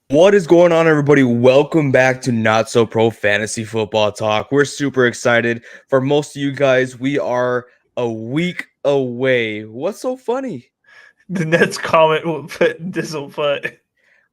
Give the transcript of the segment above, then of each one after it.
What is going on, everybody? Welcome back to Not So Pro Fantasy Football Talk. We're super excited. For most of you guys, we are a week away. What's so funny? The next comment will put Dizzle put.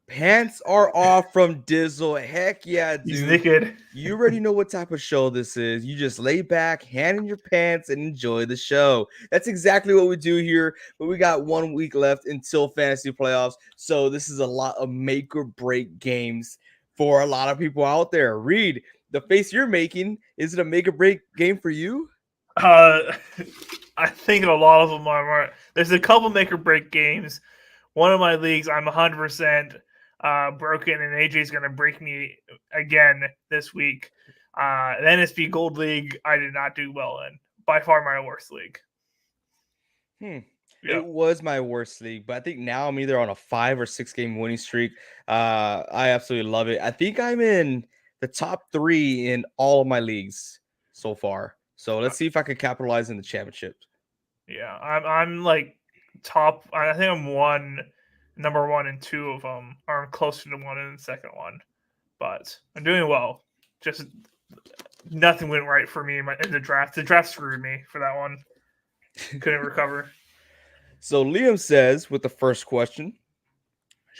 Pants are off from Dizzle. Heck yeah, dude. He's naked. You already know what type of show this is. You just lay back, hand in your pants, and enjoy the show. That's exactly what we do here. But we got 1 week left until fantasy playoffs. So this is a lot of make or break games for a lot of people out there. Reed, the face you're making, is it a make or break game for you? I think a lot of them are. There's a couple make or break games. One of my leagues, I'm 100% broken, and AJ's going to break me again this week. The NSP Gold League, I did not do well in. By far my worst league. Yep. It was my worst league, but I think now I'm either on a 5 or 6 game winning streak. I absolutely love it. I think I'm in the top 3 in all of my leagues so far. So let's see if I can capitalize in the championship. Yeah, I'm like top. I think I'm number 1 in 2 of them, or I'm closer to 1 in the second one. But I'm doing well. Just nothing went right for me in the draft. The draft screwed me for that one. Couldn't recover. So Liam says with the first question,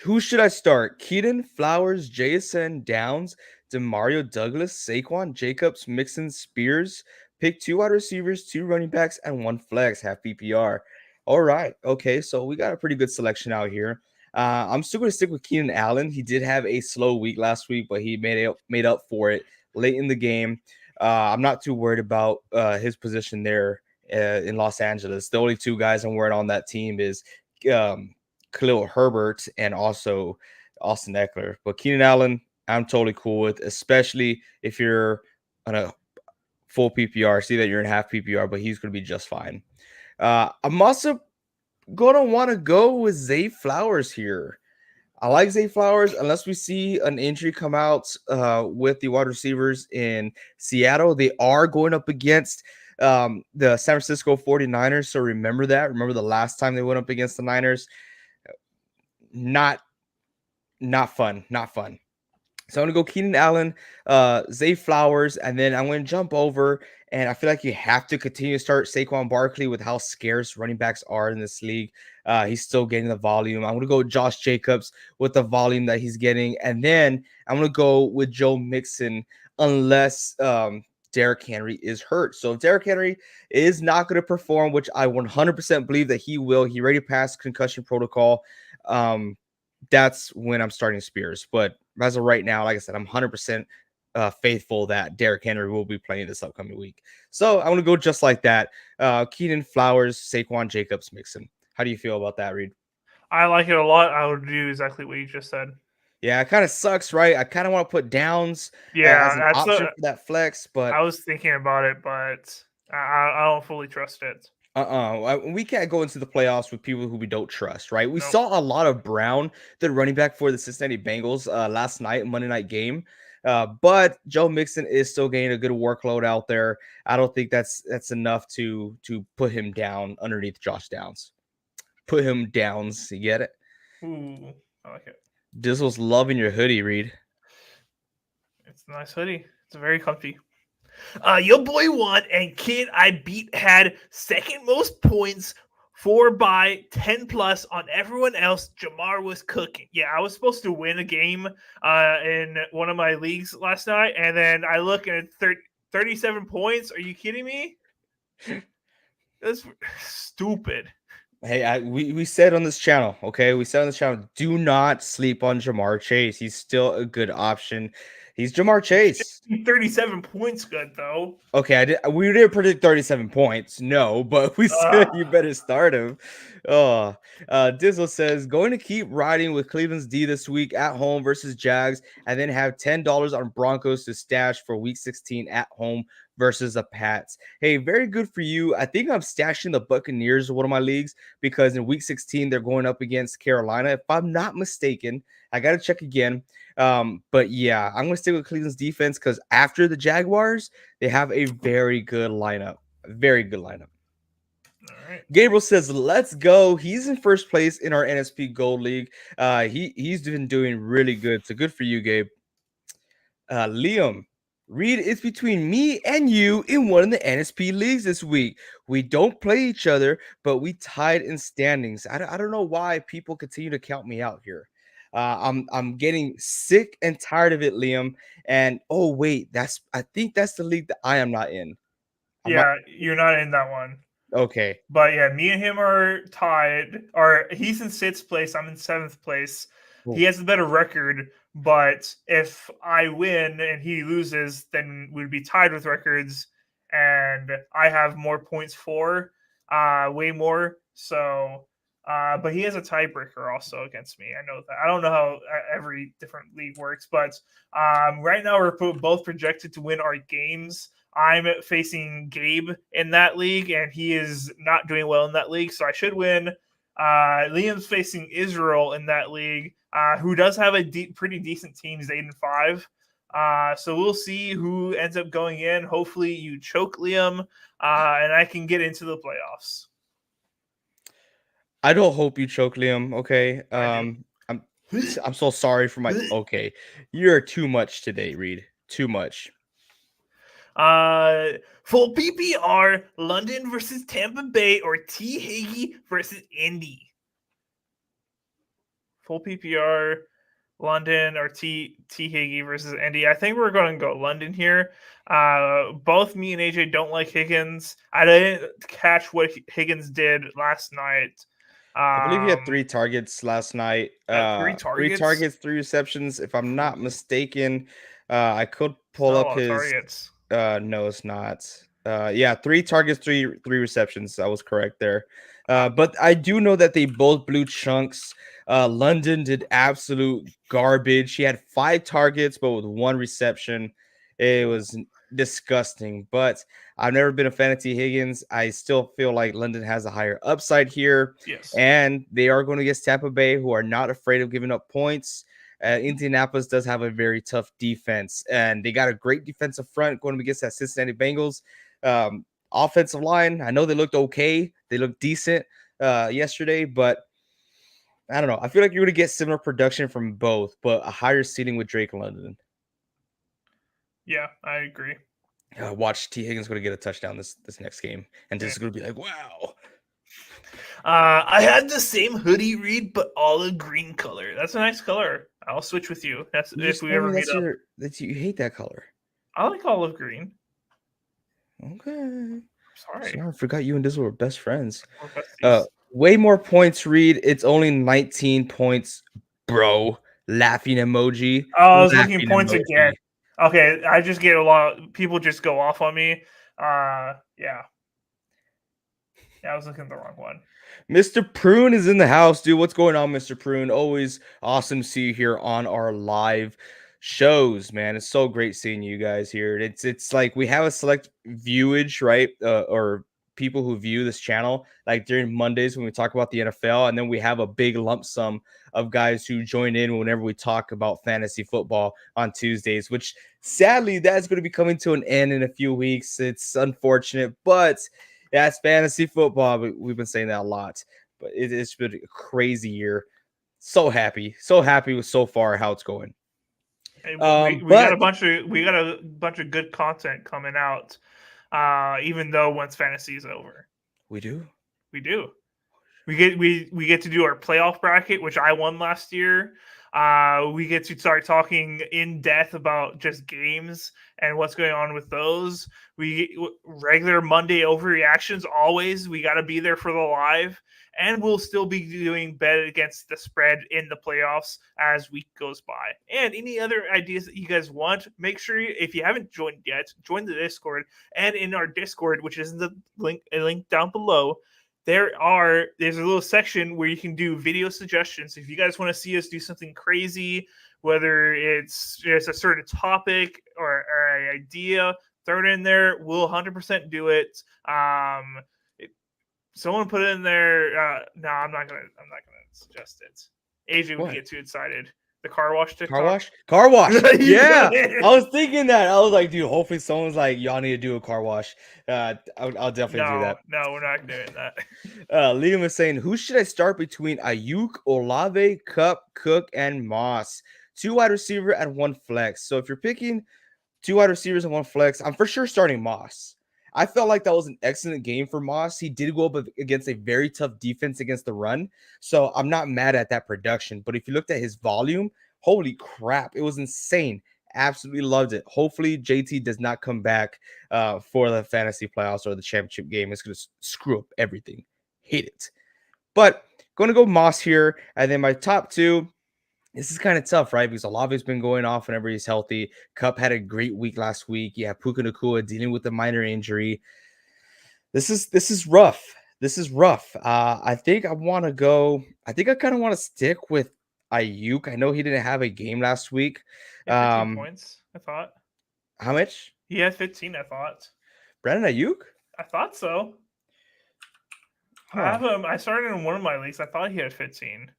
who should I start? Keaton, Flowers, JSN, Downs, Demario Douglas, Saquon, Jacobs, Mixon, Spears. Pick 2 wide receivers, 2 running backs, and 1 flex, half PPR. All right. Okay, so we got a pretty good selection out here. I'm still going to stick with Keenan Allen. He did have a slow week last week, but he made up for it late in the game. I'm not too worried about his position there in Los Angeles. The only 2 guys I'm worried on that team is Khalil Herbert and also Austin Eckler. But Keenan Allen, I'm totally cool with, especially if you're on a full PPR. See that you're in half PPR, but he's going to be just fine. I'm also going to want to go with Zay Flowers here. I like Zay Flowers unless we see an injury come out with the wide receivers in Seattle. They are going up against the San Francisco 49ers. So remember that. Remember the last time they went up against the Niners. Not fun. So I'm going to go Keenan Allen, Zay Flowers, and then I'm going to jump over, and I feel like you have to continue to start Saquon Barkley with how scarce running backs are in this league. He's still getting the volume. I'm going to go with Josh Jacobs with the volume that he's getting, and then I'm going to go with Joe Mixon unless Derrick Henry is hurt. So if Derrick Henry is not going to perform, which I 100% believe that he will, he already passed concussion protocol, that's when I'm starting Spears. But as of right now, like I said, I'm 100% faithful that Derrick Henry will be playing this upcoming week. So I'm going to go just like that. Keenan, Flowers, Saquon, Jacobs, Mixon. How do you feel about that, Reed? I like it a lot. I would do exactly what you just said. Yeah, it kind of sucks, right? I kind of want to put Downs as an option for that flex, but I was thinking about it, but I don't fully trust it. We can't go into the playoffs with people who we don't trust, right? We saw a lot of Brown, the running back for the Cincinnati Bengals, last night, Monday night game. But Joe Mixon is still getting a good workload out there. I don't think that's enough to put him down underneath Josh Downs. Put him downs. You get it? Ooh, I like it. Dizzle's loving your hoodie, Reed. It's a nice hoodie. It's very comfy. Your boy won, and kid I beat had second most points, 4 by 10 plus on everyone else. Jamar was cooking. Yeah, I was supposed to win a game in one of my leagues last night, and then I look at 37 points. Are you kidding me? That's stupid. Hey, we said on this channel, okay? We said on this channel, do not sleep on Jamar Chase. He's still a good option. He's Jamar Chase. 37 points good, though. Okay, we didn't predict 37 points, no, but we said you better start him. Oh, Dizzle says going to keep riding with Cleveland's D this week at home versus Jags, and then have $10 on Broncos to stash for Week 16 at home versus the Pats. Hey, very good for you. I think I'm stashing the Buccaneers in one of my leagues because in Week 16 they're going up against Carolina. If I'm not mistaken, I got to check again. But yeah, I'm going to stick with Cleveland's defense because after the Jaguars, they have a very good lineup. A very good lineup. All right. Gabriel says, "Let's go." He's in first place in our NSP Gold League. He's been doing really good. So good for you, Gabe. Liam, Reed, it's between me and you in one of the NSP leagues this week. We don't play each other, but we tied in standings. I don't know why people continue to count me out here. I'm getting sick and tired of it, Liam. And oh wait, I think that's the league that I am not in. Yeah, you're not in that one. Okay. But yeah, me and him are tied. Or he's in sixth place. I'm in seventh place. Cool. He has a better record, but if I win and he loses, then we'd be tied with records, and I have more points for, way more. So, but he has a tiebreaker also against me. I know that. I don't know how every different league works, but right now we're both projected to win our games. I'm facing Gabe in that league, and he is not doing well in that league, so I should win. Liam's facing Israel in that league, who does have a pretty decent team. He's 8-5. So we'll see who ends up going in. Hopefully, you choke Liam, and I can get into the playoffs. I don't hope you choke, Liam. Okay. I'm I'm so sorry for my. Okay, you're too much today, Reed. Too much. Full PPR, London versus Tampa Bay, or T. Hagee versus Indy. Full PPR, London, or T. Hagee versus Indy. I think we're going to go London here. Both me and AJ don't like Higgins. I didn't catch what Higgins did last night. I believe he had 3 targets last night. 3 3 targets? targets, 3 receptions. If I'm not mistaken, I could pull Not a up lot of his. targets. No, it's not. Yeah, 3 targets, three receptions. I was correct there. But I do know that they both blew chunks. London did absolute garbage. He had 5 targets, but with 1 reception. It was disgusting. But I've never been a fan of T. Higgins. I still feel like London has a higher upside here. Yes. And they are going against Tampa Bay, who are not afraid of giving up points. Indianapolis does have a very tough defense, and they got a great defensive front going against that Cincinnati Bengals. Offensive line, I know they looked okay. They looked decent yesterday, but I don't know. I feel like you're going to get similar production from both, but a higher seating with Drake London. Yeah, I agree. Watch T. Higgins going to get a touchdown this next game, and just going to be like, wow. I had the same hoodie, Reed, but olive green color. That's a nice color. I'll switch with you. That's You if we told ever me meet up. you hate that color. I like olive green. Okay. Sorry. I forgot you and Dizzle were best friends. We're besties. Way more points, Reed. It's only 19 points, bro. Laughing emoji. Oh, I was looking Laughing points emoji. again. Okay, I just get a lot. People just go off on me. Yeah. I was looking at the wrong one. Mr. Prune is in the house, dude. What's going on, Mr. Prune? Always awesome to see you here on our live shows, man. It's so great seeing you guys here. It's like we have a select viewage, right? Or people who view this channel like during Mondays when we talk about the NFL, and then we have a big lump sum of guys who join in whenever we talk about fantasy football on Tuesdays, which sadly that's going to be coming to an end in a few weeks. It's unfortunate, but yeah, it's fantasy football. We've been saying that a lot, but it's been a crazy year. So happy with so far how it's going. Hey, we got a bunch of good content coming out. Even though once fantasy is over, we do. We get to do our playoff bracket, which I won last year. We get to start talking in depth about just games and what's going on with those. We regular Monday overreactions always. We got to be there for the live, and we'll still be doing bet against the spread in the playoffs as week goes by. And any other ideas that you guys want, make sure if you haven't joined yet, join the Discord. And in our Discord, which is in the link down below, there's a little section where you can do video suggestions. If you guys want to see us do something crazy, whether it's just a certain topic or an idea, throw it in there. We'll 100% do it. Someone put it in there. No, I'm not gonna suggest it. AJ would get too excited. The car wash TikTok. Car wash. Yeah, I was thinking that. I was like, dude, hopefully someone's like, y'all need to do a car wash. I'll definitely do that. No, we're not doing that. Liam is saying, who should I start between Ayuk, Olave, Cup, Cook, and Moss? 2 wide receiver and 1 flex. So if you're picking 2 wide receivers and 1 flex, I'm for sure starting Moss. I felt like that was an excellent game for Moss. He did go up against a very tough defense against the run. So I'm not mad at that production. But if you looked at his volume, holy crap, it was insane. Absolutely loved it. Hopefully JT does not come back for the fantasy playoffs or the championship game. It's going to screw up everything. Hate it. But going to go Moss here. And then my top 2. This is kind of tough, right? Because Olave's been going off whenever he's healthy. Cup had a great week last week. Yeah, Puka Nacua dealing with a minor injury. This is rough. This is rough. I think I kind of want to stick with Ayuk. I know he didn't have a game last week. 15 points, I thought. How much? He had 15, I thought. Brandon Ayuk? I thought so. I have him. I started in one of my leagues. I thought he had 15.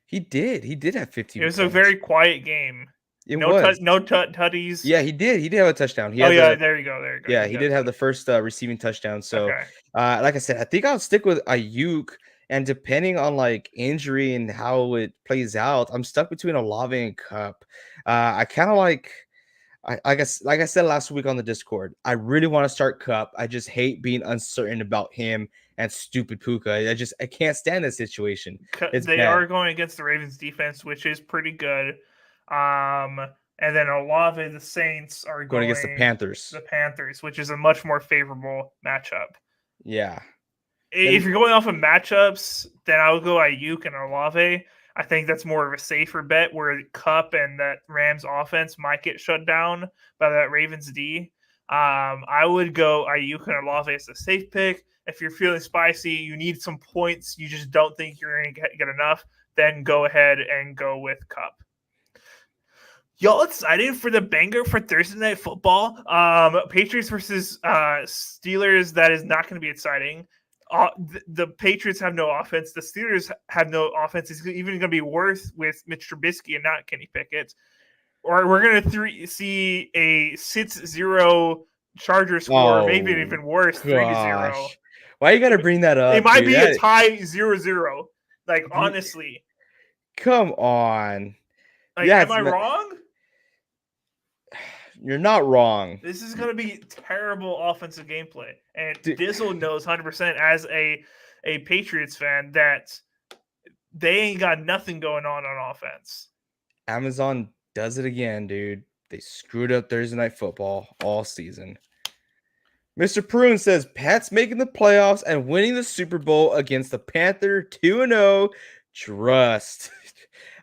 He did. He did have 15. It was a very quiet game. No tutties. Yeah, he did. He did have a touchdown. There you go. Yeah, he did have the first receiving touchdown. So, like I said, I think I'll stick with Ayuk. And depending on like injury and how it plays out, I'm stuck between Olave and Cup. I kind of like I said last week on the Discord, I really want to start Cup. I just hate being uncertain about him and stupid Puka. I can't stand that situation. They are going against the Ravens defense, which is pretty good. And then Olave, the Saints are going against the Panthers. The Panthers, which is a much more favorable matchup. Yeah. If you're going off of matchups, then I would go Ayuk and Olave. I think that's more of a safer bet where Cup and that Rams offense might get shut down by that Ravens D. I would go Ayuk and Olave as a safe pick. If you're feeling spicy, you need some points, you just don't think you're going to get enough, then go ahead and go with Cup. Y'all excited for the banger for Thursday Night Football? Patriots versus Steelers. That is not going to be exciting. The Patriots have no offense. The Steelers have no offense. It's even going to be worse with Mitch Trubisky and not Kenny Pickett. Or we're going to see a 6-0 Charger score, maybe even worse, 3-0. Why you got to bring that up? It might be a tie 0-0. Like, honestly. Come on. Like, am I wrong? You're not wrong. This is going to be terrible offensive gameplay. And Dizzle knows 100% as a Patriots fan that they ain't got nothing going on offense. Amazon does it again, dude. They screwed up Thursday Night Football all season. Mr. Prune says, Pats making the playoffs and winning the Super Bowl against the Panther 2-0. Trust.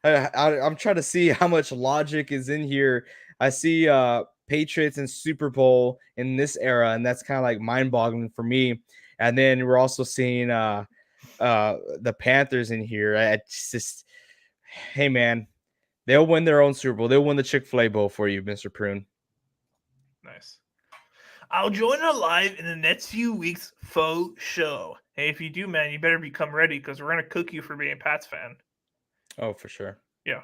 I'm trying to see how much logic is in here. I see Patriots and Super Bowl in this era, and that's kind of like mind-boggling for me. And then we're also seeing the Panthers in here. It's just, hey, man, they'll win their own Super Bowl. They'll win the Chick-fil-A Bowl for you, Mr. Prune. Nice. I'll join live in the next few weeks, faux show. Hey, if you do, man, you better become ready because we're going to cook you for being a Pats fan. Oh, for sure. Yeah.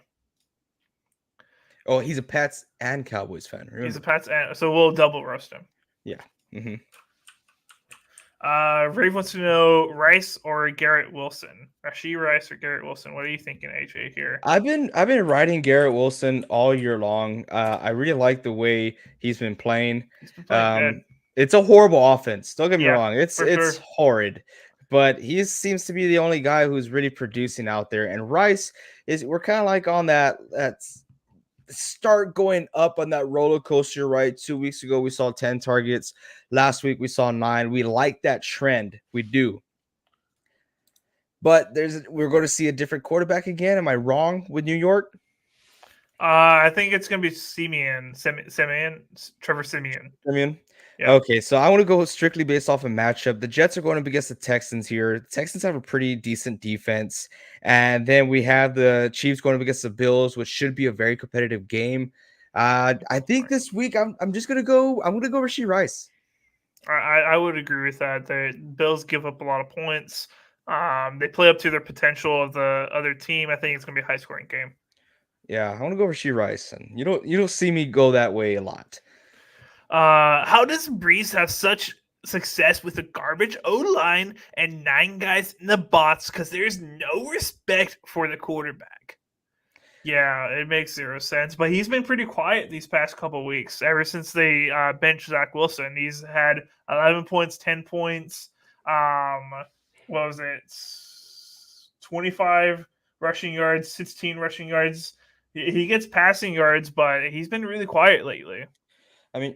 Oh, he's a Pats and Cowboys fan. Remember? He's a Pats and so we'll double roast him. Yeah. Mm-hmm. Rave wants to know Rice or Garrett Wilson. Rashee Rice or Garrett Wilson? What are you thinking, AJ? Here, I've been riding Garrett Wilson all year long. I really like the way he's been playing. He's been playing good. It's a horrible offense. Don't get me wrong. It's sure. horrid. but he seems to be the only guy who's really producing out there. And Rice is we're kind of like on that start going up on that roller coaster, right? 2 weeks ago we saw 10 targets. Last week we saw 9. We like that trend. We do. But we're going to see a different quarterback again. Am I wrong with New York? I think it's gonna be Trevor Simeon. I mean, Yeah. okay, so I want to go strictly based off a matchup. The Jets are going up against the Texans here. The Texans have a pretty decent defense, and then we have the Chiefs going up against the Bills, which should be a very competitive game. I think this week I'm just gonna go. I'm gonna go Rashee Rice. I would agree with that. The Bills give up a lot of points. They play up to their potential of the other team. I think it's gonna be a high scoring game. Yeah, I want to go Rashee Rice, and you don't see me go that way a lot. How does Breeze have such success with a garbage O line and 9 guys in the bots? Because there's no respect for the quarterback. Yeah, it makes 0 sense. But he's been pretty quiet these past couple weeks. Ever since they benched Zach Wilson, he's had 11 points, 10 points. What was it? 25 rushing yards, 16 rushing yards. He gets passing yards, but he's been really quiet lately. I mean,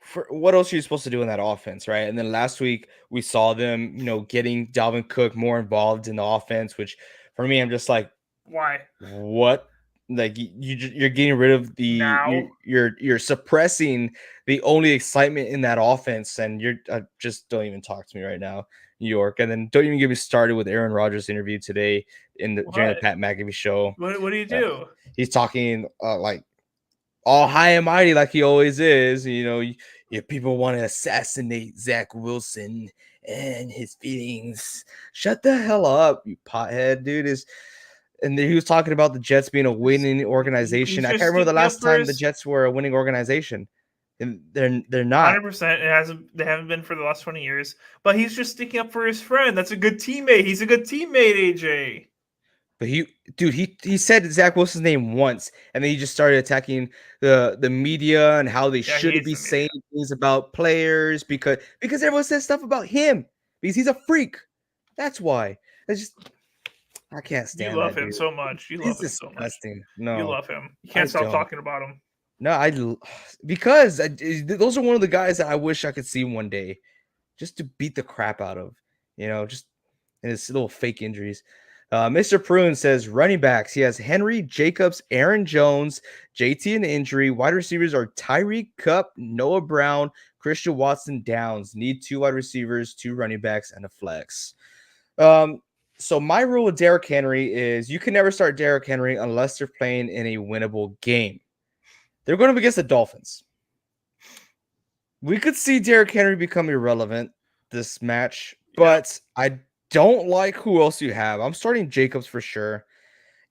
for what else are you supposed to do in that offense, right? And then last week we saw them, getting Dalvin Cook more involved in the offense, which for me, I'm just like, Why? what? Like you're getting rid of Now? you're suppressing the only excitement in that offense, and you're just don't even talk to me right now, New York. And then don't even get me started with Aaron Rodgers' interview today during the What? Pat McAfee show. What do you Uh, do? he's talking like all high and mighty like he always is. If people want to assassinate Zach Wilson and his feelings, shut the hell up, you pothead, dude. And then he was talking about the Jets being a winning organization. He's I can't just remember the sticking up last for time the his Jets were a winning organization, and they're not. 100%. It hasn't. They haven't been for the last 20 years. But he's just sticking up for his friend. That's a good teammate. He's a good teammate, AJ. But he said Zach Wilson's name once, and then he just started attacking the media and how they Yeah, he shouldn't hates be the media. saying things about players because everyone says stuff about him because he's a freak. That's why. It's just I can't You stand love that him dude. so much. You love It's him so much. disgusting. You No, love him. You I can't stop don't. talking about him. No, because those are one of the guys that I wish I could see one day, just to beat the crap out of, just in his little fake injuries. Mr. Prune says running backs. He has Henry, Jacobs, Aaron Jones, JT in injury. Wide receivers are Tyreek Cup, Noah Brown, Christian Watson, Downs. Need 2 wide receivers, 2 running backs, and a flex. Um, so my rule with Derrick Henry is you can never start Derrick Henry unless they're playing in a winnable game. They're going up against the Dolphins. We could see Derrick Henry become irrelevant this match, Yeah. but I don't like who else you have. I'm starting Jacobs for sure.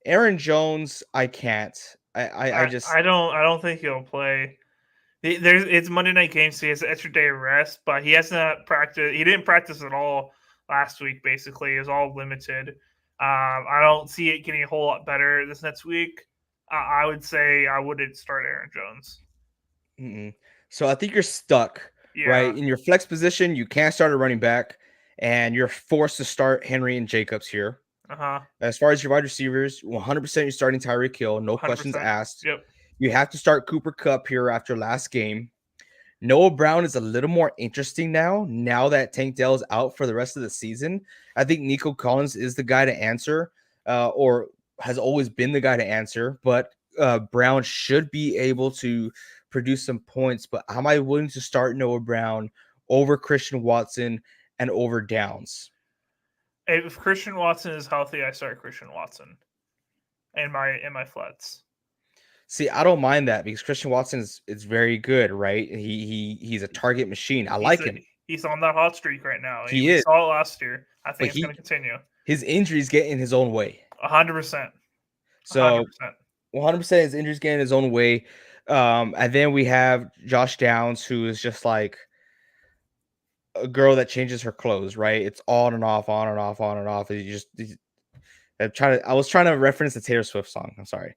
Aaron Jones, I can't. I just I don't think he'll play. There's it's Monday night game, so he has an extra day of rest, but he has not practiced. He didn't practice at all last week. Basically, it was all limited. I don't see it getting a whole lot better this next week. I would say I wouldn't start Aaron Jones. mm-mm. So I think you're stuck, right? Yeah. In your flex position, you can't start a running back, and you're forced to start Henry and Jacobs here. Uh huh. As far as your wide receivers, 100% you're starting Tyreek Hill, no questions 100%. asked. Yep. You have to start Cooper Cup here after last game. Noah Brown is a little more interesting now that Tank Dell is out for the rest of the season. I think Nico Collins is the guy to answer, or has always been the guy to answer, but Brown should be able to produce some points. But am I willing to start Noah Brown over Christian Watson and over Downs? If Christian Watson is healthy, I start Christian Watson in my flats. See, I don't mind that because Christian Watson is very good, right? He's a target machine. I like him. He's on that hot streak right now. He We is, saw it last year. I but think it's going to continue. his injuries get in his own way. 100%. So 100%. 100% his injuries get in his own way. And then we have Josh Downs, who is just like a girl that changes her clothes, right? It's on and off, on and off, on and off. I was trying to reference the Taylor Swift song. I'm sorry.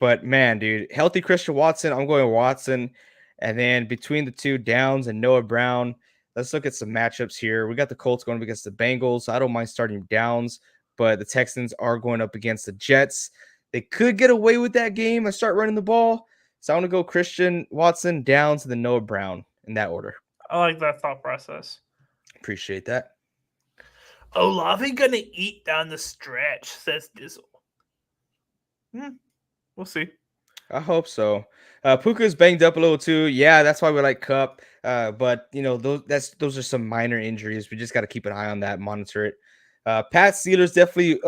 But man, dude, healthy Christian Watson. I'm going Watson. And then between the two, Downs and Noah Brown, Let's look at some matchups here. We got the Colts going up against the Bengals. I don't mind starting Downs, but the Texans are going up against the Jets. They could get away with that game and start running the ball. So I want to go Christian Watson, Downs, and then Noah Brown in that order. I like that thought process. Appreciate that. Olave gonna eat down the stretch, says Dizzle. We'll see. I hope so. Puka's banged up a little too. Yeah, that's why we like Cup. But those are some minor injuries. We just got to keep an eye on that, monitor it. Pat Steelers definitely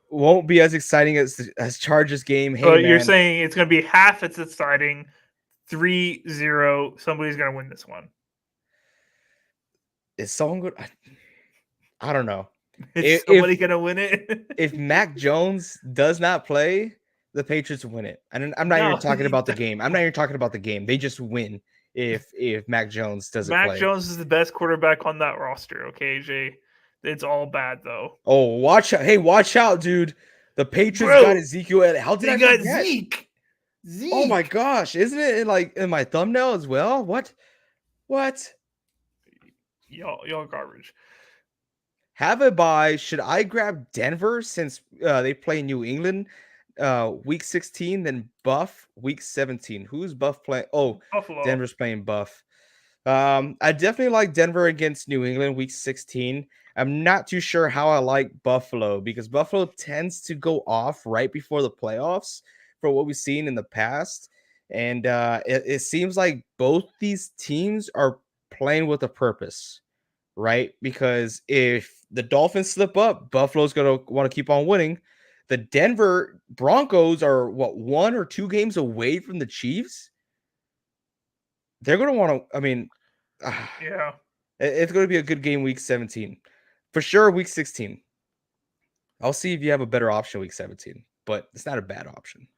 won't be as exciting as Chargers game. Hey But you're man, saying it's gonna be half its starting 3-0. Somebody's gonna win this one. is someone good? I don't know. Is If somebody gonna win it? if Mac Jones does not play, the Patriots win it. And I'm not even No. talking about the game. I'm not even talking about the game. They just win if Mac Jones doesn't Mac play. Jones is the best quarterback on that roster. Okay, Jay. It's all bad though. Oh, watch out. Hey, watch out, dude. The Patriots Bro, got Ezekiel Elliott. How did they I got forget? Zeke. Oh my gosh. Isn't it in my thumbnail as well? What? Y'all garbage. Have a bye. Should I grab Denver since they play New England week 16, then Buff week 17? Who's Buff playing? Oh, Buffalo. Denver's playing Buff. I definitely like Denver against New England week 16. I'm not too sure how I like Buffalo because Buffalo tends to go off right before the playoffs for what we've seen in the past. And it seems like both these teams are playing with a purpose, right? Because if the Dolphins slip up, Buffalo's going to want to keep on winning. The Denver Broncos are what, 1 or 2 games away from the Chiefs? They're going to want to, I mean, Yeah. it's going to be a good game week 17. For sure, week 16. I'll see if you have a better option week 17, but it's not a bad option.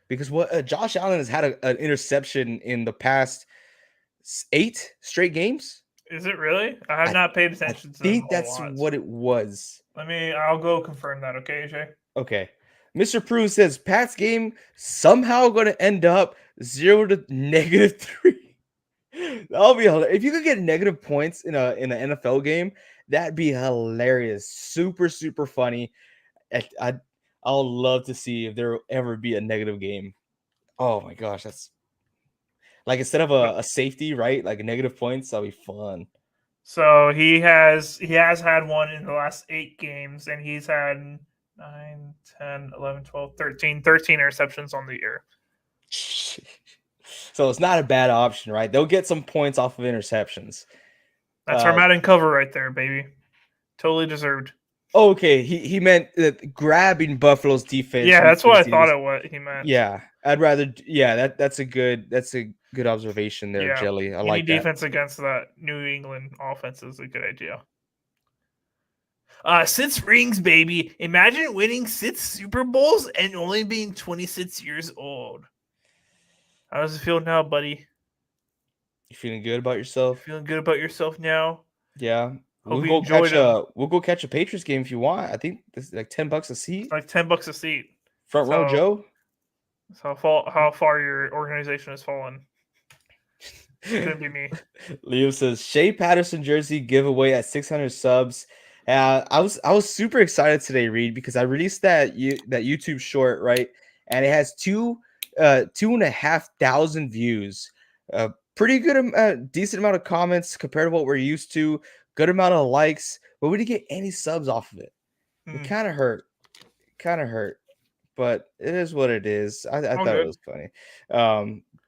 Because what Josh Allen has had an interception in the past 8 straight games. Is it really? I have not paid attention to them. I think that's what it was. I'll go confirm that, okay, AJ? Okay. Mr. Prue says Pat's game somehow going to end up 0 to -3. That'll be hilarious. If you could get negative points in an NFL game, that'd be hilarious. Super, super funny. I'll love to see if there will ever be a negative game. Oh my gosh, that's like instead of a safety, right? Like negative points, that'll be fun. So he has had one in the last 8 games, and he's had 9, 10, 11, 12, 13 interceptions on the year. So it's not a bad option, right? They'll get some points off of interceptions. That's our Madden cover right there, baby. Totally deserved. Okay, he meant grabbing Buffalo's defense. Yeah, that's what I thought he meant. Yeah, I'd rather. Yeah, that's a good observation there, Yeah. Jelly. I Any like that. defense against that New England offense is a good idea. Six rings, baby. Imagine winning 6 Super Bowls and only being 26 years old. How does it feel now, buddy? You feeling good about yourself? Feeling good about yourself now? Yeah. Hope you enjoyed them. We'll go catch a Patriots game if you want. I think this is like $10 a seat. It's like $10 a seat. Front row, Joe. That's how far your organization has fallen. It couldn't be me. Leo says Shea Patterson jersey giveaway at 600 subs. I was super excited today, Reed, because I released that YouTube short, right? And it has 2,500 views. Pretty good, decent amount of comments compared to what we're used to. Good amount of likes, but we didn't get any subs off of it. It kind of hurt. But it is what it is. I thought it was funny.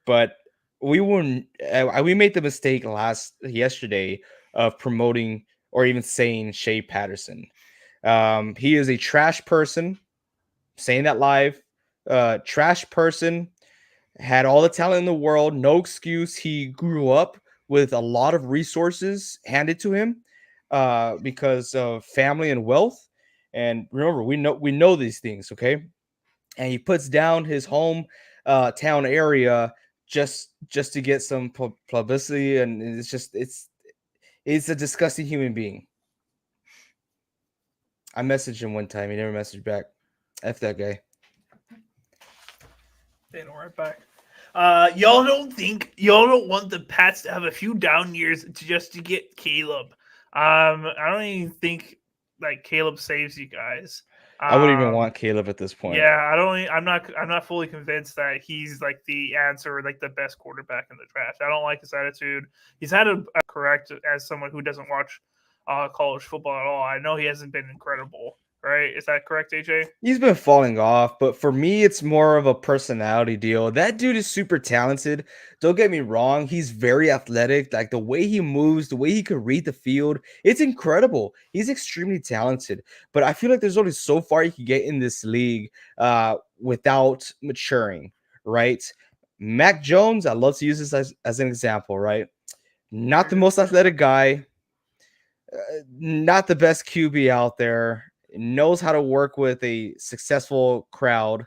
But we made the mistake yesterday of promoting or even saying Shea Patterson. He is a trash person. Saying that live. Trash person. Had all the talent in the world. No excuse. He grew up with a lot of resources handed to him because of family and wealth. And remember, we know these things, okay? And he puts down his home town area just to get some publicity, and it's a disgusting human being. I messaged him one time, he never messaged back. F that guy. Didn't write back. Y'all don't want the Pats to have a few down years just to get Caleb. I don't even think like Caleb saves you guys. I wouldn't even Um, want Caleb at this point. yeah, I'm not fully convinced that he's like the answer or like the best quarterback in the draft. I don't like his attitude. He's had a correct as someone who doesn't watch college football at all. I know he hasn't been incredible, right? Is that correct, AJ? He's been falling off, but for me, it's more of a personality deal. That dude is super talented. Don't get me wrong. He's very athletic. Like the way he moves, the way he could read the field, it's incredible. He's extremely talented. But I feel like there's only so far you can get in this league without maturing, right? Mac Jones, I love to use this as an example, right? Not Very the good most example. athletic guy, not the best QB out there, knows how to work with a successful crowd,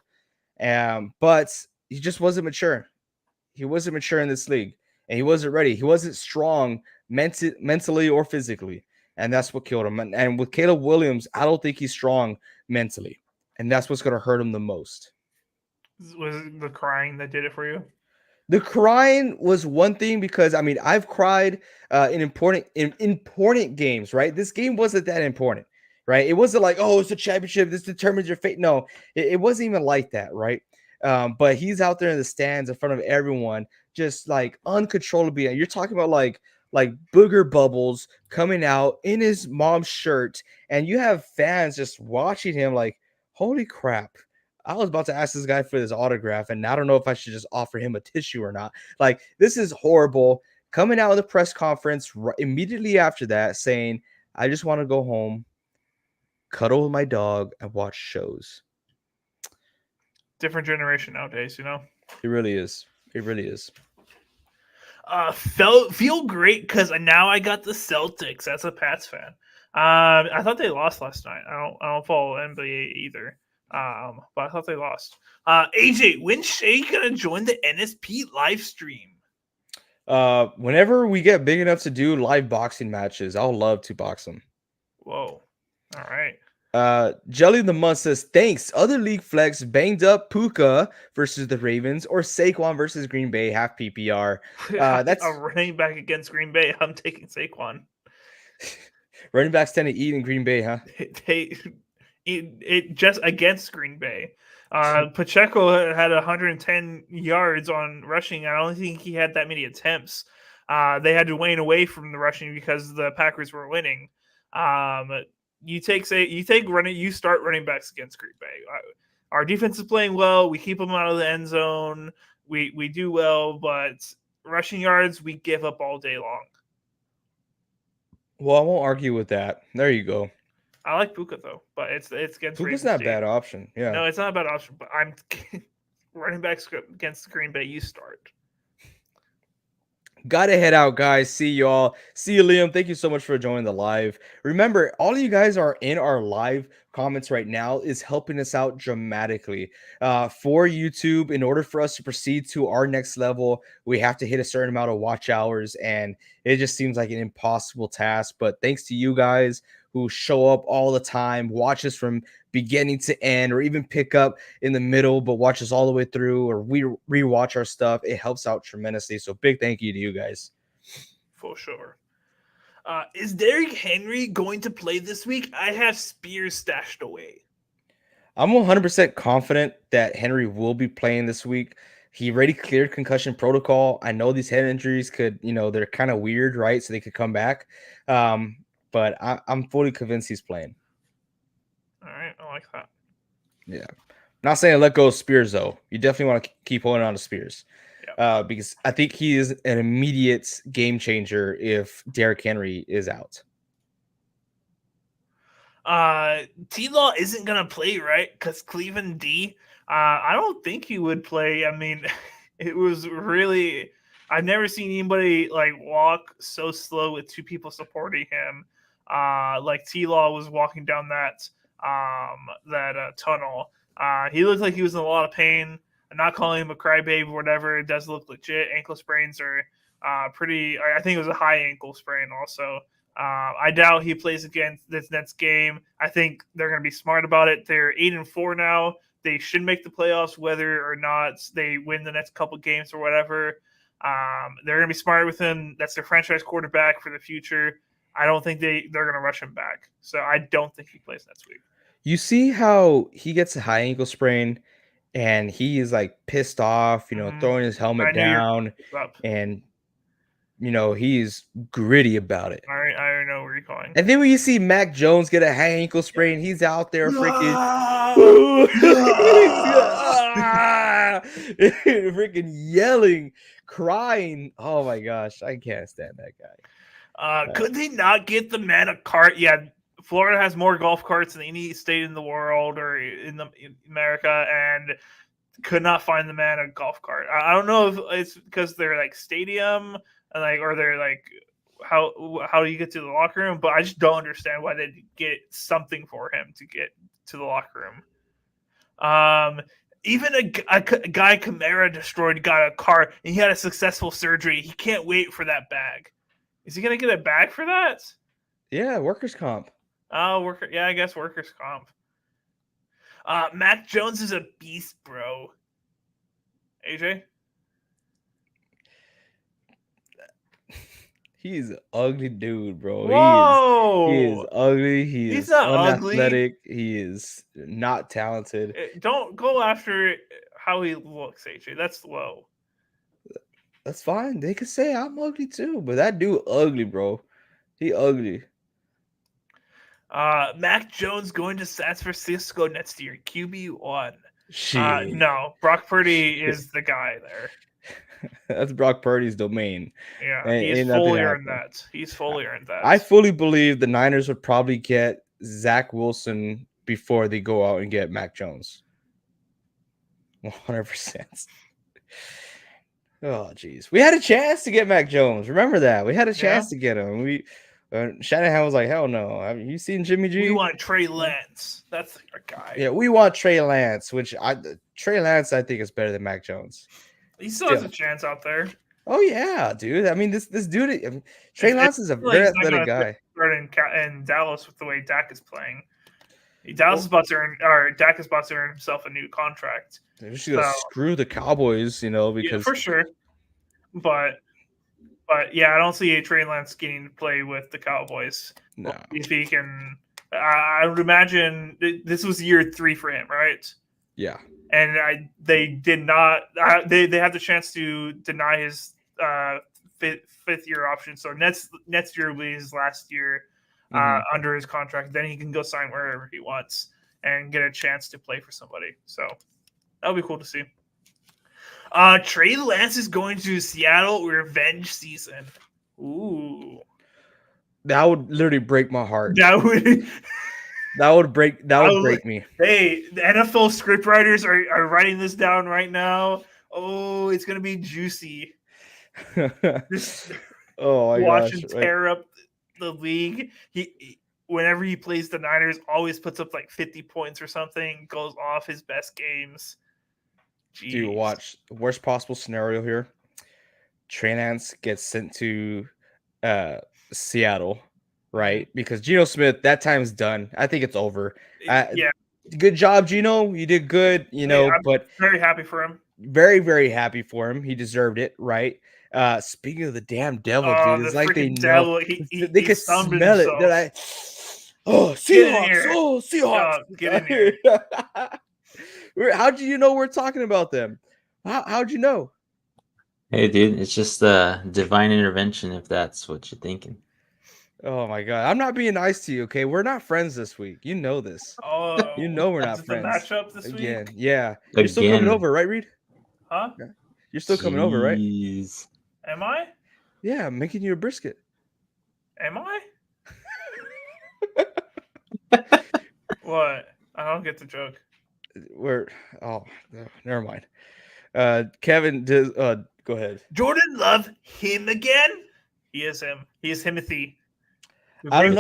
but he just wasn't mature. He wasn't mature in this league, and he wasn't ready. He wasn't strong mentally or physically, and that's what killed him. And with Caleb Williams, I don't think he's strong mentally, and that's what's going to hurt him the most. Was it the crying that did it for you? The crying was one thing because I mean I've cried in important games, right? This game wasn't that important, right? It wasn't like, oh, it's a championship, this determines your fate. No, it wasn't even like that, right? But he's out there in the stands in front of everyone, just like uncontrollably. And you're talking about like booger bubbles coming out in his mom's shirt, and you have fans just watching him like, holy crap. I was about to ask this guy for his autograph, and I don't know if I should just offer him a tissue or not. Like, this is horrible. Coming out of the press conference immediately after that, saying, I just want to go home, cuddle with my dog, and watch shows. Different generation nowadays, you know. It really is. It really is. Feel great because now I got the Celtics as a Pats fan. I thought they lost last night. I don't follow NBA either. But I thought they lost. AJ, when's Shay gonna join the NSP live stream? Whenever we get big enough to do live boxing matches, I'll love to box them. Whoa. All right. Jelly the Month says, thanks. Other league flex banged up Puka versus the Ravens or Saquon versus Green Bay, half PPR. A That's running back against Green Bay. I'm taking Saquon. running backs tend to eat in Green Bay, huh? It just against Green Bay. Pacheco had 110 yards on rushing. I don't think he had that many attempts. They had to wane away from the rushing because the Packers were winning. You start running backs against Green Bay. Our defense is playing well. We keep them out of the end zone. We do well, but rushing yards we give up all day long. Well, I won't argue with that. There you go. I like Puka though, but it's against Puka's Ravens not a team. bad option. Yeah. No, it's not a bad option. But I'm running backs against Green Bay. You start. Gotta head out, guys. See y'all. See you, Liam. Thank you so much for joining the live. Remember, all of you guys are in our live comments right now is helping us out dramatically. For YouTube, in order for us to proceed to our next level, we have to hit a certain amount of watch hours, and it just seems like an impossible task. But thanks to you guys who show up all the time, watch us from beginning to end, or even pick up in the middle, but watch us all the way through, or we rewatch our stuff. It helps out tremendously. So big thank you to you guys. For sure. Is Derrick Henry going to play this week? I have Spears stashed away. I'm 100% confident that Henry will be playing this week. He already cleared concussion protocol. I know these head injuries could, they're kind of weird, right? So they could come back. But I'm fully convinced he's playing. All right, I like that. Yeah. Not saying let go of Spears, though. You definitely want to keep holding on to Spears. Yeah. Because I think he is an immediate game changer if Derrick Henry is out. T-Law isn't gonna play, right? Because Cleveland D. I don't think he would play. I mean, it was really. I've never seen anybody like walk so slow with two people supporting him. Like T-Law was walking down that tunnel. He looked like he was in a lot of pain. I'm not calling him a crybaby or whatever. It does look legit. Ankle sprains are pretty. I think it was a high ankle sprain also. I doubt he plays against this next game. I think they're going to be smart about it. They're 8-4 now. they should make the playoffs, whether or not they win the next couple games or whatever. They're going to be smart with him. That's their franchise quarterback for the future. I don't think they're going to rush him back. So I don't think he plays next week. You see how he gets a high ankle sprain and he is like pissed off, throwing his helmet I knew you down, were up. and he's gritty about it. I know where you're going. And then when you see Mac Jones get a high ankle sprain, he's out there freaking freaking yelling, crying. Oh my gosh, I can't stand that guy. Could they not get the man a cart? Yeah, Florida has more golf carts than any state in the world or in America, and could not find the man a golf cart. I don't know if it's because they're like stadium and or they're like how do you get to the locker room? But I just don't understand why they get something for him to get to the locker room. Even a guy Kamara destroyed got a car and he had a successful surgery. He can't wait for that bag. Is he gonna get a bag for that? Yeah, workers' comp. Oh, yeah, I guess workers' comp. Mac Jones is a beast, bro. AJ? He's an ugly dude, bro. Whoa! He is ugly. He's not unathletic. ugly. He is not talented. Don't go after how he looks, AJ. That's low. That's fine. They could say I'm ugly too, but that dude ugly, bro. He ugly. Mac Jones going to San Francisco next year. QB1. Shit. No, Brock Purdy is the guy there. That's Brock Purdy's domain. Yeah, he's fully earned that. He's fully earned that. I fully believe the Niners would probably get Zach Wilson before they go out and get Mac Jones. 100%. Oh, geez. We had a chance to get Mac Jones. Remember that. We had a chance to get him. Shanahan was like, hell no. Have you seen Jimmy G? We want Trey Lance. That's our guy. Yeah, we want Trey Lance, which Trey Lance I think is better than Mac Jones. He still has a chance out there. Oh yeah, dude. I mean, this dude, Trey Lance is a very athletic guy. In Dallas with the way Dak is playing, Dak is about to earn himself a new contract. They're just gonna screw the Cowboys, because yeah, for sure. But yeah, I don't see a Trey Lance getting to play with the Cowboys. No, if he can, I would imagine this was year 3 for him, right? Yeah. And they did not. They had the chance to deny his fifth year option. So next year will be his last year under his contract. Then he can go sign wherever he wants and get a chance to play for somebody. So that'll be cool to see. Trey Lance is going to Seattle revenge season. Ooh, that would literally break my heart. That would break me. Hey, the NFL scriptwriters are writing this down right now. Oh, it's gonna be juicy. Oh my watch gosh! Him tear up the league. He whenever he plays the Niners, always puts up like 50 points or something. Goes off his best games. Jeez. Dude, watch. Worst possible scenario here. Trey Lance gets sent to Seattle. Right, because Geno Smith, that time's done. I think it's over. Yeah, good job, Geno. You did good. I'm but very happy for him. Very, very happy for him. He deserved it. Right. Speaking of the damn devil, dude, it's like they know they could smell it. They're like, Seahawks! Oh, Seahawks! Get in here! How'd you know we're talking about them? How'd you know? Hey, dude, it's just divine intervention if that's what you're thinking. Oh my god, I'm not being nice to you, okay? We're not friends this week. You know this. Oh, you know we're not friends. The matchup this week? Again. Yeah. You're still coming over, right, Reed? Huh? You're still coming over, right? Am I? Yeah, I'm making you a brisket. Am I? What? I don't get the joke. Never mind. Kevin, go ahead. Jordan Love, him again? He is him. He is Timothy. I don't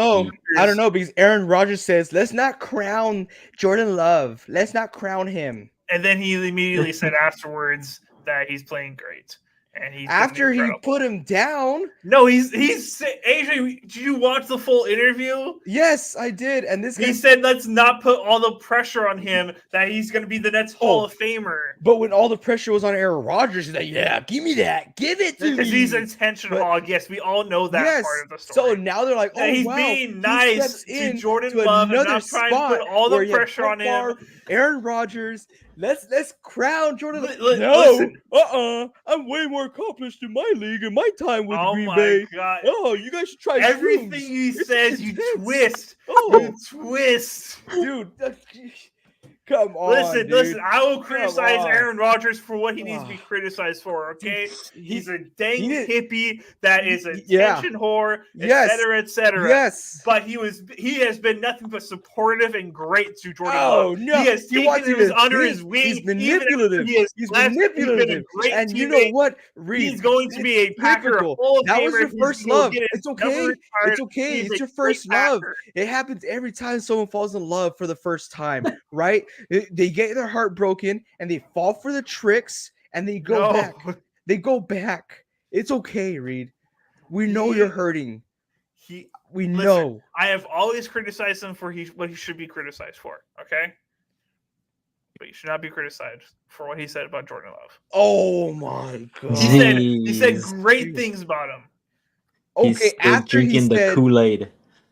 know because Aaron Rodgers says, let's not crown Jordan Love. Let's not crown him. And then he immediately said afterwards that he's playing great. and he's been After he incredible. put him down. No, he's AJ. Did you watch the full interview? Yes, I did. And this guy He said, "Let's not put all the pressure on him that he's going to be the next Hall of Famer." But when all the pressure was on Aaron Rodgers, he's like, "Yeah, give me that, give it to me." Because he's an attention hog. Yes, we all know that part of the story. So now they're like, "Oh, he's wow, being he nice steps to in Jordan to Love and another not trying to spot put all where the you have pressure on him." Brett Favre, Aaron Rodgers. Let's crown Jordan. Listen. I'm way more accomplished in my league and my time with Oh Green my Bay. God. Oh, you guys should try Everything shrooms. he It's says, you intense. twist. Oh, You twist. dude, come on, Listen. dude. I will criticize on. Aaron Rodgers for what he needs to be criticized for. Okay, he's a dang hippie that is a attention whore, etc., etc. Yes, but he has been nothing but supportive and great to Jordan Oh Love. no, He has taken him under his wing. He's manipulative. He's manipulative. And you know what, Reed? He's going to be a Packer Hall of That was Famer. your first love. It's number okay. retired. It's okay. He's It's a your great first love. Packer. It happens every time someone falls in love for the first time, right? They get their heart broken and they fall for the tricks and they go back. They go back. It's okay, Reed. We know you're hurting. We know. I have always criticized him for what he should be criticized for. Okay, but he should not be criticized for what he said about Jordan Love. Oh my God! He said great things about him. Okay, he's still after drinking the Kool-Aid.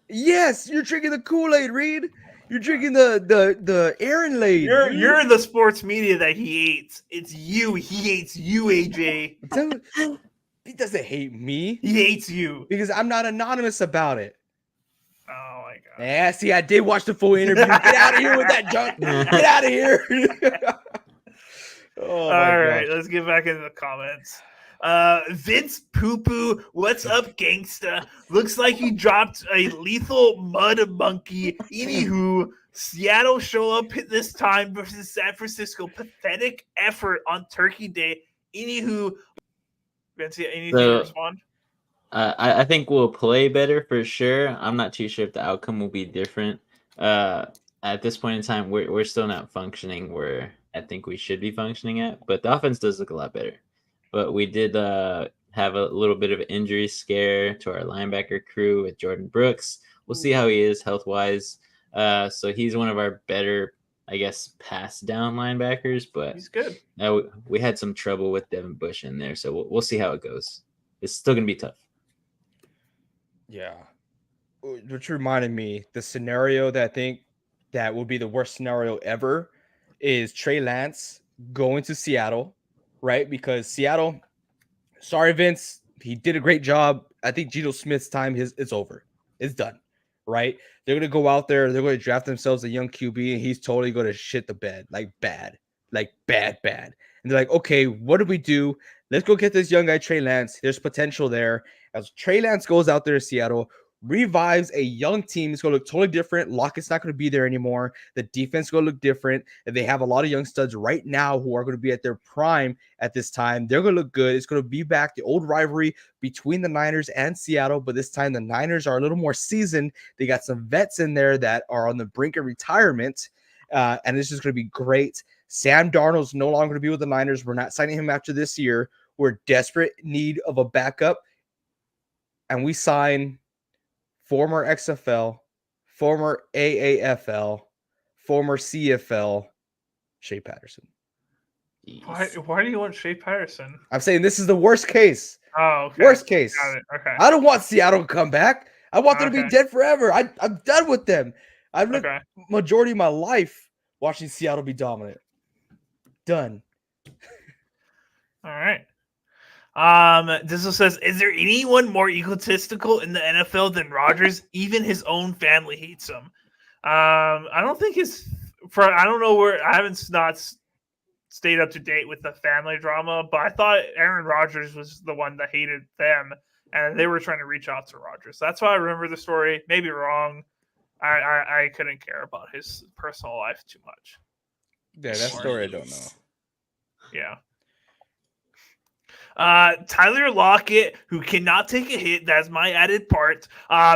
Yes, you're drinking the Kool-Aid, Reed. You're drinking the Aaron-Lade. You're the sports media that he hates. It's you. He hates you, AJ. He doesn't hate me. He hates you because I'm not anonymous about it. Oh my God! Yeah, see, I did watch the full interview. Get out of here with that junk. Get out of here. All right, let's get back into the comments. Vince Poo-Poo, what's up, gangsta? Looks like he dropped a lethal mud monkey. Anywho, Seattle show up this time versus San Francisco. Pathetic effort on Turkey Day. Anywho, Vince, anything to respond? I think we'll play better for sure. I'm not too sure if the outcome will be different. At this point in time, we're still not functioning where I think we should be functioning at, but the offense does look a lot better. But we did have a little bit of an injury scare to our linebacker crew with Jordan Brooks. We'll see how he is health-wise. So he's one of our better, I guess, pass down linebackers, but he's good. We had some trouble with Devin Bush in there, so we'll see how it goes. It's still going to be tough. Yeah. Which reminded me, the scenario that I think that will be the worst scenario ever is Trey Lance going to Seattle, right? Because Seattle, sorry, Vince, he did a great job. I think Geno Smith's time, it's over. It's done, right? They're going to go out there. They're going to draft themselves a young QB, and he's totally going to shit the bed, like bad. And they're like, okay, what do we do? Let's go get this young guy, Trey Lance. There's potential there. As Trey Lance goes out there to Seattle, revives a young team. It's going to look totally different. Lockett's not going to be there anymore. The defense is going to look different. And they have a lot of young studs right now who are going to be at their prime at this time. They're going to look good. It's going to be back the old rivalry between the Niners and Seattle, but this time the Niners are a little more seasoned. They got some vets in there that are on the brink of retirement, and this is going to be great. Sam Darnold's no longer going to be with the Niners. We're not signing him after this year. We're desperate need of a backup, and we sign former XFL, former AAFL, former CFL, Shea Patterson. Why do you want Shea Patterson? I'm saying this is the worst case. Oh, okay. Worst case. Got it. Okay. I don't want Seattle to come back. I want them to be dead forever. I'm done with them. I've lived majority of my life watching Seattle be dominant. Done. All right. This says, is there anyone more egotistical in the NFL than Rodgers? Even his own family hates him. I don't think I don't know where I haven't stayed up to date with the family drama, but I thought Aaron Rodgers was the one that hated them, and they were trying to reach out to Rodgers. That's why I remember the story. Maybe wrong. I couldn't care about his personal life too much. Yeah, that story I don't know. Yeah. Tyler Lockett, who cannot take a hit, that's my added part,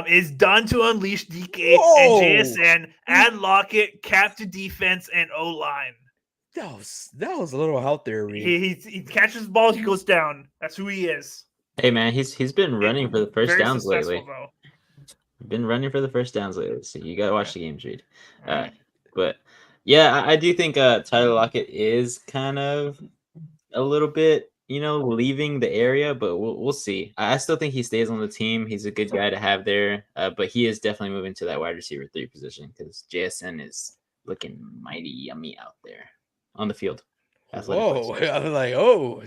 is done to unleash DK and JSN. Add Lockett, cap to defense and O-line. that was a little out there, Reed. He catches the ball, he goes down. That's who he is. Hey man, he's been running for the first Very downs successful lately. though. Been running for the first downs lately. So you gotta watch the games, Reed. All right. But yeah, I do think Tyler Lockett is kind of a little bit, leaving the area, but we'll see. I still think he stays on the team. He's a good guy to have there, but he is definitely moving to that wide receiver 3 position because JSN is looking mighty yummy out there on the field. Whoa! Athletic-wise. I was like, oh,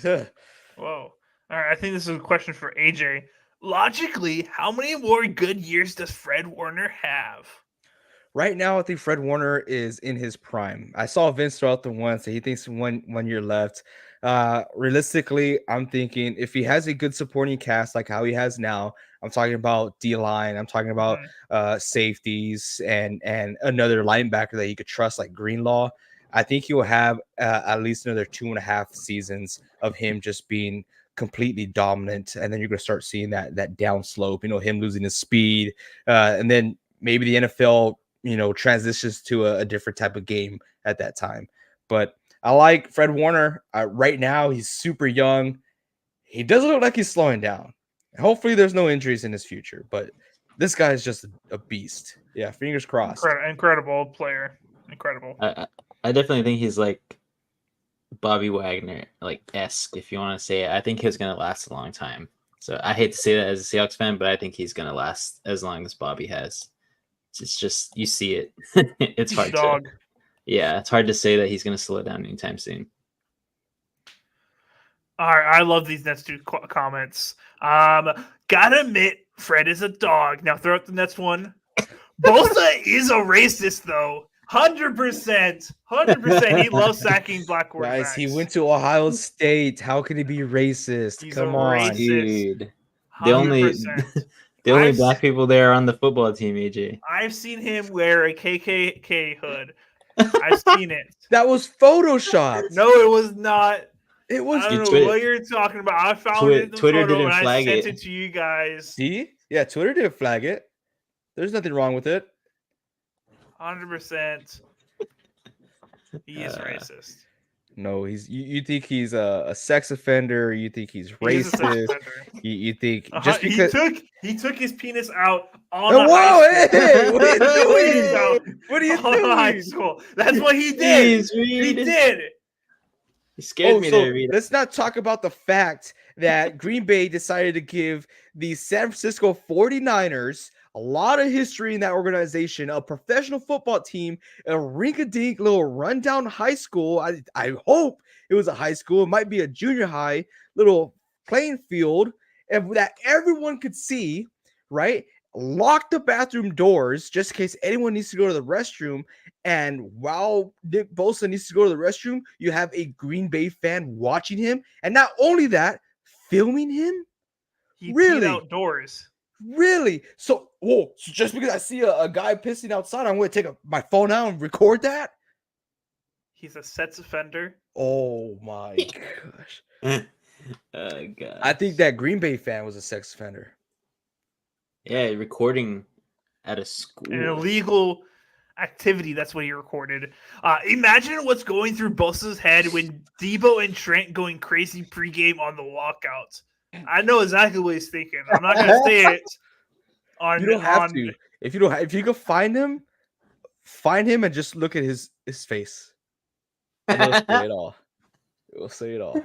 Whoa. All right. I think this is a question for AJ. Logically, how many more good years does Fred Warner have? right now, I think Fred Warner is in his prime. I saw Vince throw out the one, so he thinks one year left. Realistically, I'm thinking if he has a good supporting cast like how he has now, I'm talking about D line, I'm talking about safeties and another linebacker that he could trust like Greenlaw. I think he will have at least another 2.5 seasons of him just being completely dominant, and then you're going to start seeing that down slope. Him losing his speed, and then maybe the NFL transitions to a different type of game at that time. But I like Fred Warner. Right now, he's super young. He doesn't look like he's slowing down. Hopefully, there's no injuries in his future. But this guy is just a beast. Yeah, fingers crossed. Incredible player. Incredible. I definitely think he's like Bobby Wagner, like esque, if you want to say it. I think he's gonna last a long time. So I hate to say that as a Seahawks fan, but I think he's gonna last as long as Bobby has. It's just you see it. It's hard to. Yeah, it's hard to say that he's going to slow down anytime soon. All right, I love these next two comments. Gotta admit, Fred is a dog. Now throw out the next one. Bosa is a racist, though. 100%. 100%. He loves sacking black quarterbacks. Guys, he went to Ohio State. How can he be racist? He's Come a on, racist. Dude. 100%. The only black people there are on the football team, AJ. I've seen him wear a KKK hood. I've seen it. That was photoshopped. No, it was not. It was. I don't know what you're talking about. I found it in the Twitter photo didn't and flag I sent it. it to you guys. See? Yeah, Twitter didn't flag it. There's nothing wrong with it. 100%. He is racist. No, you think he's a sex offender? You think he's racist? You think just because he took his penis out on hey, what are you doing? What are you doing? High school. That's what he did. Jeez, he did. You scared me there, Reed. Let's not talk about the fact that Green Bay decided to give the San Francisco 49ers a lot of history in that organization, a professional football team, a rink-a-dink little rundown high school. I hope it was a high school. It might be a junior high little playing field and that everyone could see, right? Lock the bathroom doors just in case anyone needs to go to the restroom. And while Nick Bosa needs to go to the restroom, you have a Green Bay fan watching him. And not only that, filming him? He really? peed outdoors. Really? So just because I see a guy pissing outside, I'm going to take my phone out and record that? He's a sex offender. Oh, my gosh. God. I think that Green Bay fan was a sex offender. Yeah, recording at a school. An illegal activity. That's what he recorded. Imagine what's going through Bosa's head when Debo and Trent going crazy pregame on the walkout. I know exactly what he's thinking. I'm not going to say it. You don't have to. If you go find him and just look at his face. It'll say it all. It will say it all.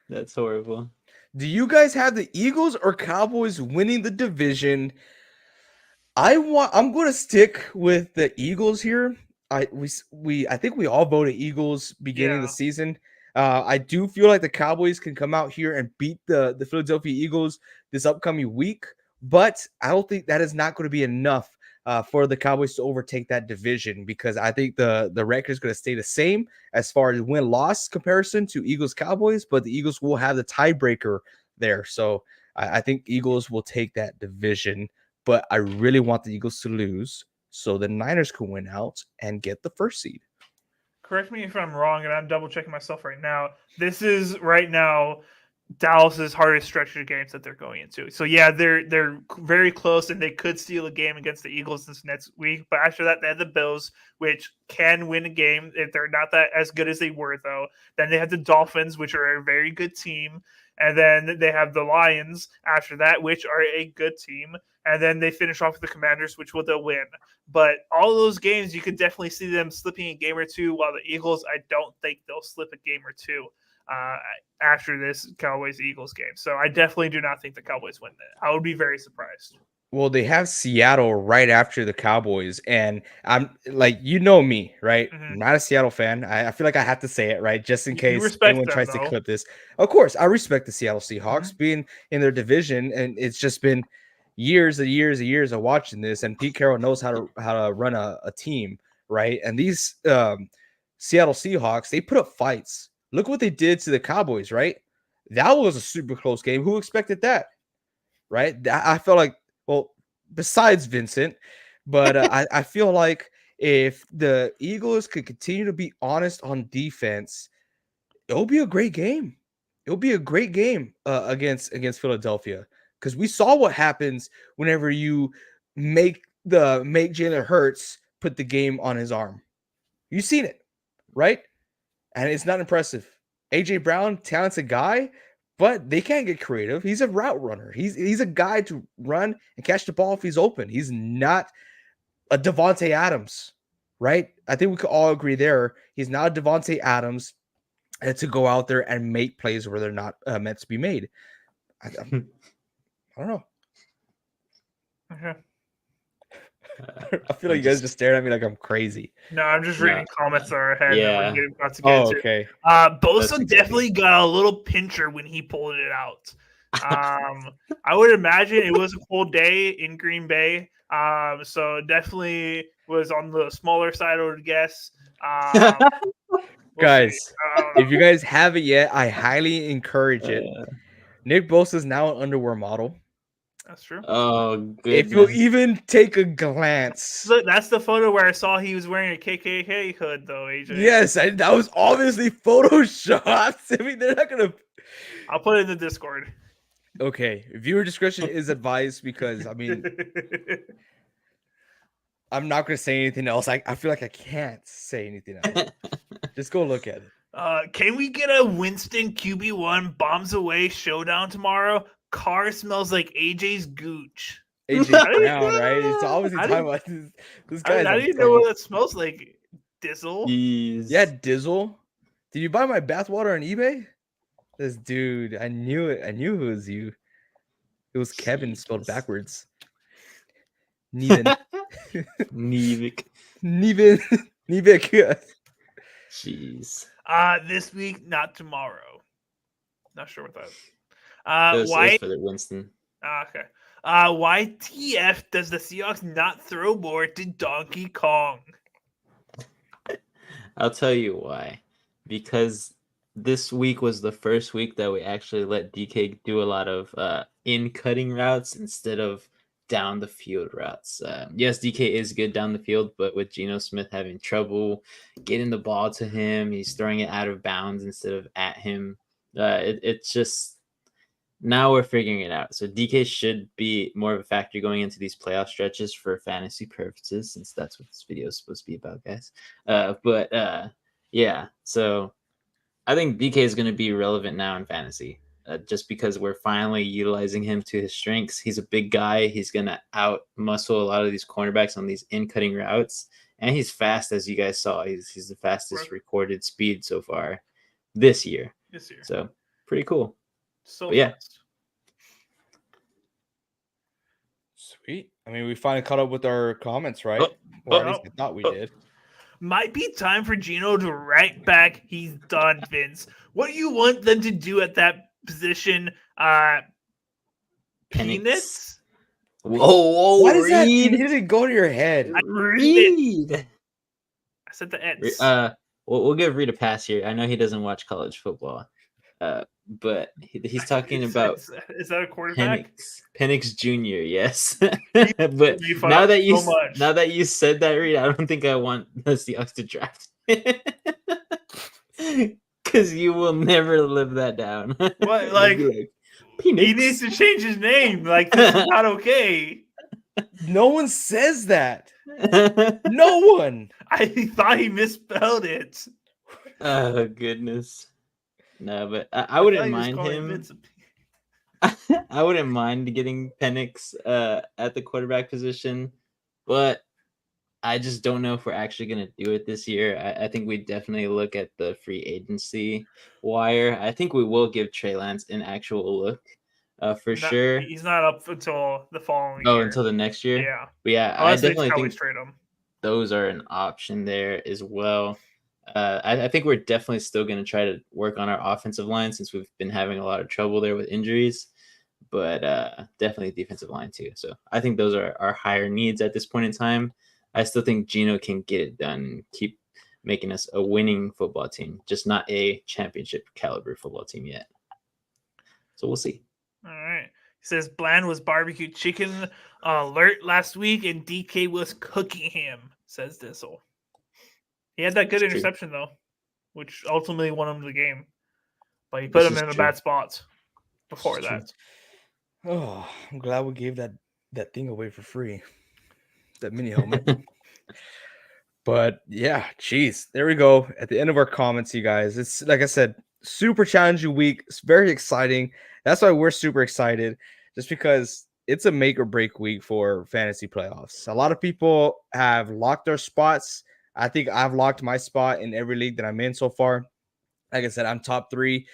That's horrible. Do you guys have the Eagles or Cowboys winning the division? I'm going to stick with the Eagles here. I think we all voted Eagles beginning of the season. I do feel like the Cowboys can come out here and beat the Philadelphia Eagles this upcoming week, but I don't think that is not going to be enough for the Cowboys to overtake that division because I think the record is going to stay the same as far as win-loss comparison to Eagles-Cowboys, but the Eagles will have the tiebreaker there. So I think Eagles will take that division, but I really want the Eagles to lose so the Niners can win out and get the first seed. Correct me if I'm wrong, and I'm double checking myself right now. This is right now Dallas's hardest stretch of games that they're going into. So yeah, they're very close, and they could steal a game against the Eagles this next week. But after that, they have the Bills, which can win a game if they're not that as good as they were, though. Then they have the Dolphins, which are a very good team, and then they have the Lions after that, which are a good team, and then they finish off with the Commanders, which will they'll win. But all those games, you could definitely see them slipping a game or two. While the Eagles, I don't think they'll slip a game or two after this Cowboys-Eagles game. So I definitely do not think the Cowboys win that. I would be very surprised. Well, they have Seattle right after the Cowboys, and I'm like, you know me, right? Mhm. I'm not a Seattle fan. I feel like I have to say it, right? Just in You case respect anyone them, tries to though. clip this. Of course, I respect the Seattle Seahawks being in their division, and it's just been years and years and years of watching this. And Pete Carroll knows how to run a team, right? And these Seattle Seahawks, they put up fights. Look what they did to the Cowboys, right? That was a super close game. Who expected that, right? I felt like, well, besides Vincent, but I feel like if the Eagles could continue to be honest on defense, it'll be a great game. It'll be a great game against Philadelphia, because we saw what happens whenever you make Jalen Hurts put the game on his arm. You've seen it, right? And it's not impressive. AJ Brown, talented guy, but they can't get creative. He's a route runner. He's a guy to run and catch the ball if he's open. He's not a Devontae Adams, right? I think we could all agree there. He's not a Devontae Adams to go out there and make plays where they're not meant to be made. I don't know. Okay. I feel like you guys just stared at me like I'm crazy. No, I'm just reading comments that are ahead. Yeah. That we're about to get Oh, into. okay. Bosa definitely got a little pincher when he pulled it out. I would imagine it was a cold day in Green Bay. So definitely was on the smaller side, I would guess. Guys, I don't if you know. guys haven't yet, I highly encourage it. Nick Bosa is now an underwear model. That's true. Oh, If you'll goodness. even take a glance. Look, that's the photo where I saw he was wearing a KKK hood, though, AJ. Yes, that was obviously photoshopped. I mean, they're not gonna. I'll put it in the Discord. Okay, viewer discretion is advised, because I mean, I'm not gonna say anything else. I feel like I can't say anything else. Just go look at it. Can we get a Winston QB1 bombs away showdown tomorrow? Car smells like AJ's gooch. AJ Brown, right? It's obviously I talking didn't- about this guy's. I didn't know what that smells like. Dizzle. Jeez. Yeah, Dizzle. Did you buy my bathwater on eBay? This dude, I knew it. I knew it was you. It was Kevin spelled Jesus. backwards. Neven. Nevik. Neven. Nevik. Jeez. This week, not tomorrow. Not sure what that is. It was Why? for the Winston. Okay. Why TF does the Seahawks not throw more to Donkey Kong? I'll tell you why. Because this week was the first week that we actually let DK do a lot of in-cutting routes instead of down the field routes. Yes, DK is good down the field, but with Geno Smith having trouble getting the ball to him, he's throwing it out of bounds instead of at him. It's just now we're figuring it out. So DK should be more of a factor going into these playoff stretches for fantasy purposes, since that's what this video is supposed to be about, guys. Yeah, so I think DK is going to be relevant now in fantasy. Just because we're finally utilizing him to his strengths. He's a big guy. He's going to out muscle a lot of these cornerbacks on these in-cutting routes. And he's fast, as you guys saw. He's the fastest recorded speed so far this year. So pretty cool. So But yeah. fast. Sweet. I mean, we finally caught up with our comments, right? Oh, Or at least I thought we did. Might be time for Geno to right back. He's done, Vince. What do you want them to do at that position? Peanuts? Whoa, Why does that Reed. didn't go to your head? Reed. I said the ends. We'll give Reed a pass here. I know he doesn't watch college football, but he's talking about Is that a quarterback? Penix Jr. Yes, but now that you said that, Reed, I don't think I want the Seahawks to draft. Because you will never live that down. What, You'll like, be he needs Penix. to change his name. Like, this is not okay. No one says that. No one. I thought he misspelled it. Oh goodness. No, but I thought wouldn't he was mind calling him. Vince I wouldn't mind getting Penix at the quarterback position, but I just don't know if we're actually going to do it this year. I think we definitely look at the free agency wire. I think we will give Trey Lance an actual look for sure. He's not up until the following Oh, year. until the next year? Yeah. But yeah, I Unless they definitely always think trade him. those are an option there as well. I think we're definitely still going to try to work on our offensive line since we've been having a lot of trouble there with injuries, but definitely defensive line too. So I think those are our higher needs at this point in time. I still think Gino can get it done and keep making us a winning football team, just not a championship caliber football team yet. So we'll see. All right. He says Bland was barbecue chicken alert last week and DK was cooking him, says Dizzle. He had that good It's true. interception, though, which ultimately won him the game. But he put This him is in a true. bad spot before This is true. that. Oh, I'm glad we gave that thing away for free. That mini helmet. But yeah, geez, there we go. At the end of our comments, you guys. It's like I said, super challenging week. It's very exciting. That's why we're super excited, just because it's a make or break week for fantasy playoffs. A lot of people have locked their spots. I think I've locked my spot in every league that I'm in so far. Like I said, I'm top 3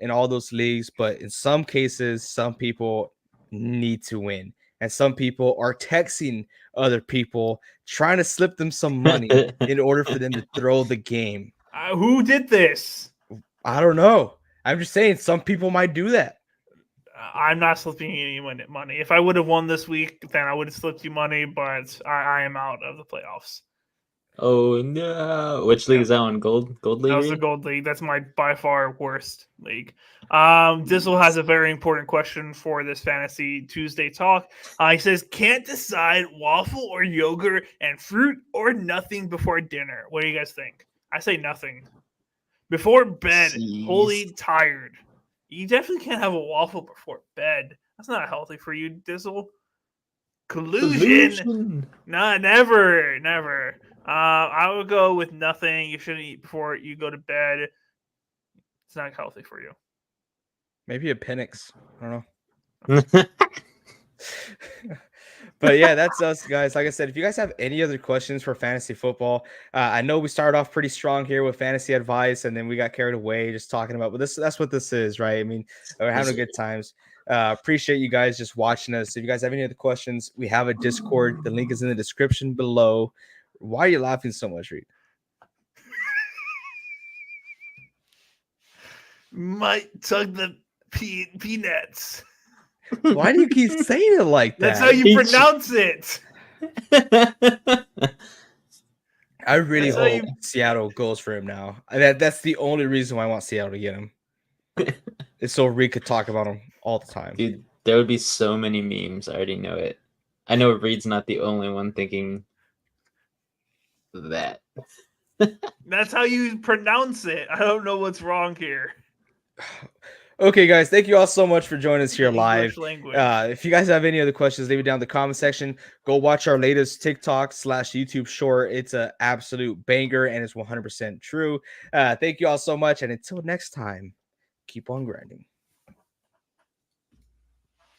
in all those leagues, but in some cases, some people need to win. And some people are texting other people trying to slip them some money in order for them to throw the game. Who did this? I don't know. I'm just saying some people might do that. I'm not slipping anyone money. If I would have won this week, then I would have slipped you money, but I am out of the playoffs. Oh no! Which league is that one? Gold league? That was the gold league. That's my by far worst league. Dizzle has a very important question for this Fantasy Tuesday talk. He says, can't decide waffle or yogurt and fruit or nothing before dinner. What do you guys think? I say nothing. Before bed, Jeez. wholly tired. You definitely can't have a waffle before bed. That's not healthy for you, Dizzle. Collusion. Nah, never. I would go with nothing. You shouldn't eat before you go to bed. It's not healthy for you. Maybe a Penix. I don't know. But yeah, that's us, guys. Like I said, if you guys have any other questions for fantasy football, I know we started off pretty strong here with fantasy advice, and then we got carried away just talking about. But that's what this is, right? I mean, we're having a good times. Appreciate you guys just watching us. If you guys have any other questions, we have a Discord. The link is in the description below. Why are you laughing so much, Reed? Might tug the peanuts. Why do you keep saying it like that? That's how you pronounce it. I really hope Seattle goes for him now. That's the only reason why I want Seattle to get him. It's so Reed could talk about him all the time. Dude, there would be so many memes. I already know it. I know Reed's not the only one thinking that. That's how you pronounce it. I don't know what's wrong here. Okay, guys, thank you all so much for joining us here English live. language. If you guys have any other questions, leave it down in the comment section. Go watch our latest TikTok/YouTube short. It's an absolute banger, and it's 100% true. Thank you all so much, and until next time, keep on grinding.